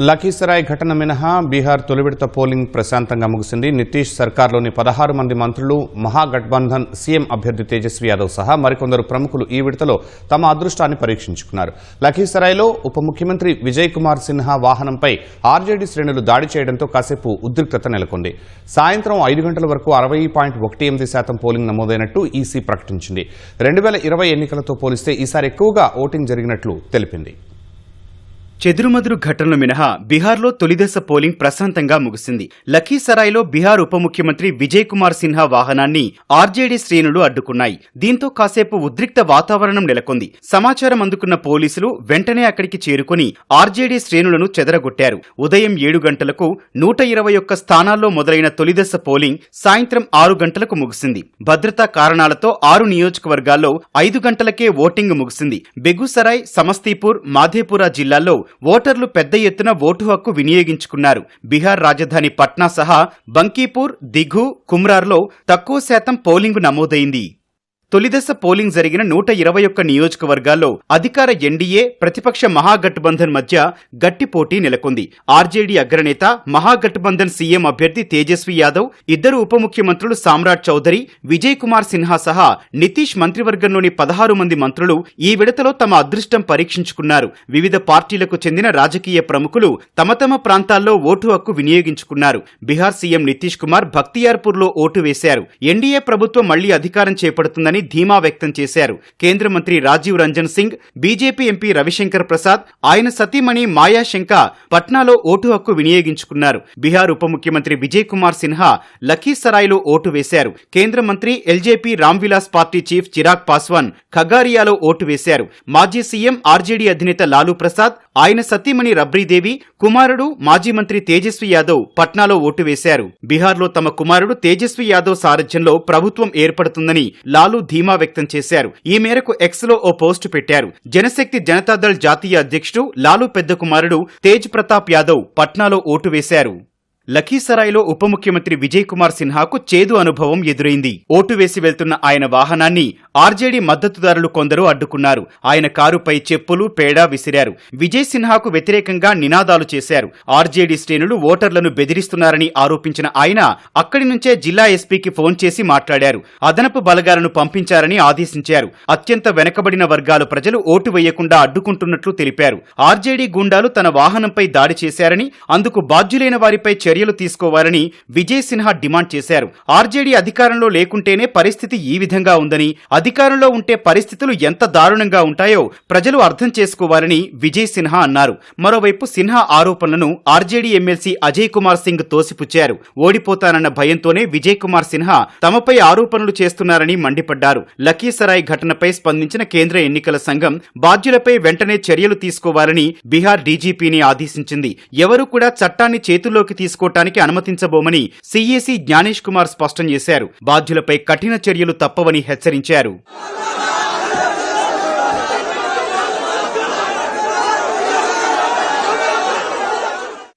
లఖీసరాయ్ ఘటన మినహా బీహార్ తొలి విడత పోలింగ్ ప్రశాంతంగా ముగిసింది. నితీష్ సర్కార్లోని 16 మంది మంత్రులు, మహాగఠబంధన్ సీఎం అభ్యర్థి తేజస్వి యాదవ్ సహా మరికొందరు ప్రముఖులు ఈ విడతలో తమ అదృష్టాన్ని పరీక్షించుకున్నారు. లఖీసరాయ్లో ఉప ముఖ్యమంత్రి విజయ్ కుమార్ సిన్హా వాహనంపై ఆర్జేడీ శ్రేణులు దాడి చేయడంతో కాసేపు ఉద్రిక్తత నెలకొంది. సాయంత్రం 5 గంటల వరకు 60.18% పోలింగ్ నమోదైనట్టు ఈసీ ప్రకటించింది. 2020 ఎన్నికలతో పోలిస్తే ఈసారి ఎక్కువగా ఓటింగ్ జరిగినట్లు తెలిపింది. చెదురుమదురు ఘటనలు మినహా బీహార్లో తొలిదశ పోలింగ్ ప్రశాంతంగా ముగిసింది. లఖీసరాయ్లో బీహార్ ఉప ముఖ్యమంత్రి విజయ్ కుమార్ సిన్హా వాహనాన్ని ఆర్జేడీ శ్రేణులు అడ్డుకున్నాయి. దీంతో కాసేపు ఉద్రిక్త వాతావరణం నెలకొంది. సమాచారం అందుకున్న పోలీసులు వెంటనే అక్కడికి చేరుకుని ఆర్జేడీ శ్రేణులను చెదరగొట్టారు. ఉదయం 7 గంటలకు 121 స్థానాల్లో మొదలైన తొలిదశ పోలింగ్ సాయంత్రం 6 గంటలకు ముగిసింది. భద్రతా కారణాలతో 6 నియోజకవర్గాల్లో 5 గంటలకే ఓటింగ్ ముగిసింది. బెగూసరాయ్, సమస్తీపూర్, మాధేపురా జిల్లాల్లో ఓటర్లు పెద్ద ఎత్తున ఓటు హక్కు వినియోగించుకున్నారు. బీహార్ రాజధాని పట్నా సహా బంకీపూర్, దిఘు, కుమ్రార్లో తక్కువ శాతం పోలింగు నమోదైంది. తొలిదశ పోలింగ్ జరిగిన 121 నియోజకవర్గాల్లో అధికార ఎన్డీఏ, ప్రతిపక్ష మహాగఠబంధన్ మధ్య గట్టి పోటీ నెలకొంది. ఆర్జేడీ అగ్రనేత, మహాగఠబంధన్ సీఎం అభ్యర్థి తేజస్వి యాదవ్, ఇద్దరు ఉప ముఖ్యమంత్రులు సామ్రాట్ చౌదరి, విజయ్ కుమార్ సిన్హా సహా నితీష్ మంత్రివర్గంలోని 16 మంది మంత్రులు ఈ విడతలో తమ అదృష్టం పరీక్షించుకున్నారు. వివిధ పార్టీలకు చెందిన రాజకీయ ప్రముఖులు తమ తమ ప్రాంతాల్లో ఓటు హక్కు వినియోగించుకున్నారు. బీహార్ సీఎం నితీష్ కుమార్ బఖ్తియార్పూర్లో ఓటు వేశారు. ఎన్డీఏ ప్రభుత్వం మళ్లీ అధికారం చేపడుతుందని ధీమా వ్యక్తం చేశారు. కేంద్ర మంత్రి రాజీవ్ రంజన్ సింగ్, బీజేపీ ఎంపీ రవిశంకర్ ప్రసాద్, ఆయన సతీమణి మాయా శంకా పట్నాలో ఓటు హక్కు వినియోగించుకున్నారు. బీహార్ ఉప ముఖ్యమంత్రి విజయ్ కుమార్ సిన్హా లఖీసరాయ్లో ఓటు వేశారు. కేంద్ర మంత్రి LJP Ramvilas party chief Chirag Paswan ఖగారియాలో ఓటు వేశారు. మాజీ సీఎం ఆర్జేడీ అధినేత లాలూ ప్రసాద్, ఆయన సతీమణి రబ్రీదేవి కుమారుడు మాజీ మంత్రి తేజస్వి యాదవ్ పట్నాలో ఓటు వేశారు. బీహార్లో తమ కుమారుడు తేజస్వి యాదవ్ సారథ్యంలో ప్రభుత్వం ఏర్పడుతుందని లాలూ ధీమా వ్యక్తం చేశారు. ఈ మేరకు ఎక్స్ లో ఓ పోస్టు పెట్టారు. జనశక్తి జనతాదళ్ జాతీయ అధ్యక్షుడు లాలూ పెద్ద కుమారుడు తేజ్ ప్రతాప్ యాదవ్ పట్నాలో ఓటు వేశారు. లఖీసరాయ్లో ఉప ముఖ్యమంత్రి విజయ్ కుమార్ సిన్హాకు చేదు అనుభవం ఎదురైంది. ఓటు వేసి వెళ్తున్న ఆయన వాహనాన్ని ఆర్జేడీ మద్దతుదారులు కొందరు అడ్డుకున్నారు. ఆయన కారుపై చెప్పులు, పేడ విసిరారు. విజయ్ సిన్హాకు వ్యతిరేకంగా నినాదాలు చేశారు. ఆర్జేడీ శ్రేణులు ఓటర్లను బెదిరిస్తున్నారని ఆరోపించిన ఆయన అక్కడి నుంచే జిల్లా ఎస్పీకి ఫోన్ చేసి మాట్లాడారు. అదనపు బలగాలను పంపించారని ఆదేశించారు. అత్యంత వెనకబడిన వర్గాల ప్రజలు ఓటు వేయకుండా అడ్డుకుంటున్నట్లు తెలిపారు. ఆర్జేడీ గూండాలు తన వాహనంపై దాడి చేశారని, అందుకు బాధ్యులైన వారిపై చర్యలు తీసుకోవాలని విజయ్ సిన్హా డిమాండ్ చేశారు. ఆర్జేడీ అధికారంలో లేకుంటేనే పరిస్థితి ఈ విధంగా ఉందని, అధికారంలో ఉంటే పరిస్థితులు ఎంత దారుణంగా ఉంటాయో ప్రజలు అర్థం చేసుకోవాలని విజయ్ సిన్హా అన్నారు. మరోవైపు సిన్హా ఆరోపణలను ఆర్జేడీ ఎమ్మెల్సీ అజయ్ కుమార్ సింగ్ తోసిపుచ్చారు. ఓడిపోతానన్న భయంతోనే విజయ్ కుమార్ సిన్హా తమపై ఆరోపణలు చేస్తున్నారని మండిపడ్డారు. లఖీసరాయ్ ఘటనపై స్పందించిన కేంద్ర ఎన్నికల సంఘం బాధ్యులపై వెంటనే చర్యలు తీసుకోవాలని బీహార్ డీజీపీని ఆదేశించింది. ఎవరూ కూడా చట్టాన్ని చేతుల్లోకి తీసుకోవటానికి అనుమతించబోమని సీఏసీ జ్ఞానేష్ కుమార్ స్పష్టం చేశారు. బాధ్యులపై కఠిన చర్యలు తప్పవని హెచ్చరించారు.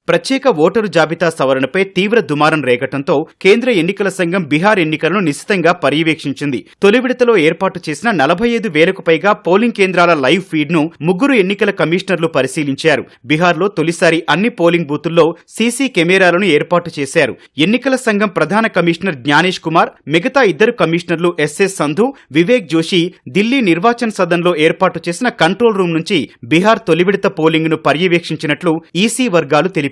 ప్రత్యేక ఓటరు జాబితా సవరణపై తీవ్ర దుమారం రేగటంతో కేంద్ర ఎన్నికల సంఘం బీహార్ ఎన్నికలను నిశితంగా పర్యవేక్షించింది. తొలి విడతలో ఏర్పాటు చేసిన 45,000కు పైగా పోలింగ్ కేంద్రాల లైవ్ ఫీడ్ ను 3 ఎన్నికల కమిషనర్లు పరిశీలించారు. బీహార్లో తొలిసారి అన్ని పోలింగ్ బూతుల్లో సీసీ కెమెరాలను ఏర్పాటు చేశారు. ఎన్నికల సంఘం ప్రధాన కమిషనర్ జ్ఞానేష్ కుమార్, మిగతా 2 కమిషనర్లు ఎస్ఎస్ సంధు, వివేక్ జోషి ఢిల్లీ నిర్వాచన్ సదన్లో ఏర్పాటు చేసిన కంట్రోల్ రూమ్ నుంచి బీహార్ తొలి విడత పోలింగ్ ను పర్యవేక్షించినట్లు ఈసీ వర్గాలు తెలిపాయి.